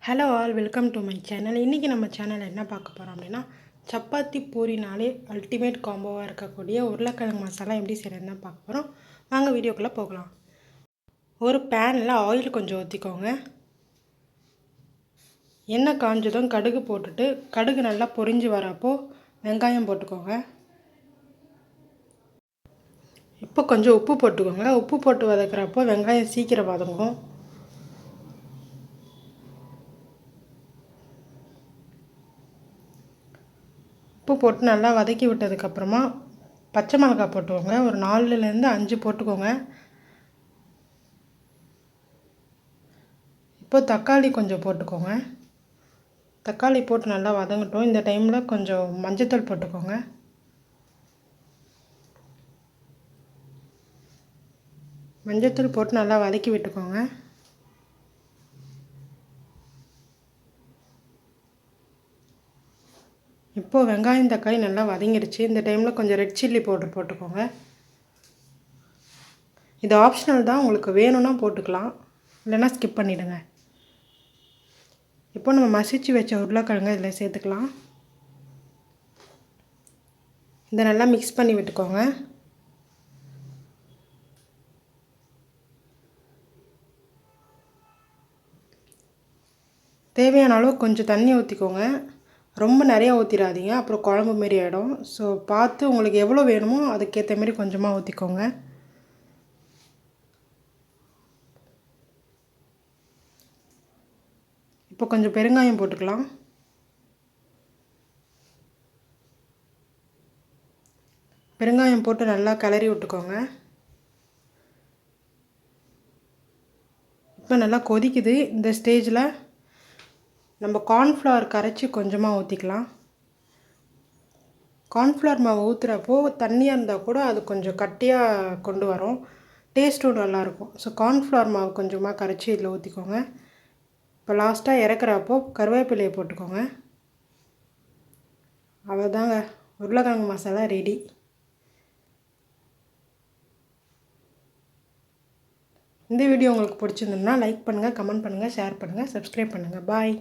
Hello all, welcome to my channel. இன்றைக்கி நம்ம சேனலில் என்ன பார்க்க போகிறோம் அப்படின்னா, சப்பாத்தி பூரினாலே அல்டிமேட் காம்போவாக இருக்கக்கூடிய உருளைக்கிழங்கு மசாலா எப்படி செய்கிறதுன்னு தான் பார்க்க போகிறோம். வாங்க வீடியோக்குள்ளே போகலாம். ஒரு பேனில் ஆயில் கொஞ்சம் ஊற்றிக்கோங்க. எண்ணெய் காஞ்சதும் கடுகு போட்டுட்டு, கடுகு நல்லா பொரிஞ்சு வரப்போ வெங்காயம் போட்டுக்கோங்க. இப்போ கொஞ்சம் உப்பு போட்டுக்கோங்க. உப்பு போட்டு வதக்கிறப்போ வெங்காயம் சீக்கிரம் வதங்கும். உப்பு போட்டு நல்லா வதக்கி விட்டதுக்கப்புறமா பச்சை மிளகாய் போட்டுக்கோங்க. ஒரு 4லேருந்து 5 போட்டுக்கோங்க. இப்போ தக்காளி கொஞ்சம் போட்டுக்கோங்க. தக்காளி போட்டு நல்லா வதங்கட்டும். இந்த டைமில் கொஞ்சம் மஞ்சத்தூள் போட்டுக்கோங்க. மஞ்சத்தூள் போட்டு நல்லா வதக்கி விட்டுக்கோங்க. இப்போது வெங்காயம் தக்காளி நல்லா வதங்கிடுச்சு. இந்த டைமில் கொஞ்சம் ரெட் சில்லி பவுடர் போட்டுக்கோங்க. இது ஆப்ஷனல் தான், உங்களுக்கு வேணும்னா போட்டுக்கலாம், இல்லைன்னா ஸ்கிப் பண்ணிவிடுங்க. இப்போ நம்ம மசிச்சு வச்ச உருளைக்கிழங்கு இதில் சேர்த்துக்கலாம். இதை நல்லா மிக்ஸ் பண்ணி விட்டுக்கோங்க. தேவையான அளவு கொஞ்சம் தண்ணி ஊற்றிக்கோங்க. ரொம்ப நிறையா ஊற்றிடாதீங்க, அப்புறம் குழம்பு மாரி ஆகிடும். ஸோ பார்த்து உங்களுக்கு எவ்வளோ வேணுமோ அதுக்கேற்ற மாரி கொஞ்சமாக ஊற்றிக்கோங்க. இப்போ கொஞ்சம் பெருங்காயம் போட்டுக்கலாம். பெருங்காயம் போட்டு நல்லா கிளறி விட்டுக்கோங்க. இப்போ நல்லா கொதிக்குது. இந்த ஸ்டேஜில் நம்ம கார்ன்ஃப்ளவர் கரைச்சி கொஞ்சமாக ஊற்றிக்கலாம். கார்ன்ஃப்ளவர் மாவு ஊற்றுறப்போ தண்ணியாக இருந்தால் கூட அது கொஞ்சம் கட்டியாக கொண்டு வரும், டேஸ்ட்டும் நல்லாயிருக்கும். ஸோ கார்ன்ஃப்ளவர் மாவு கொஞ்சமாக கரைச்சி இதில் ஊற்றிக்கோங்க. இப்போ லாஸ்ட்டாக இறக்குறப்போ கருவேப்பிலையை போட்டுக்கோங்க. அவ்வளோதாங்க, உருளைக்கிழங்கு மசாலா ரெடி. இந்த வீடியோ உங்களுக்கு பிடிச்சிருந்ததுன்னா லைக் பண்ணுங்கள், கமெண்ட் பண்ணுங்கள், ஷேர் பண்ணுங்கள், சப்ஸ்கிரைப் பண்ணுங்கள். பாய்.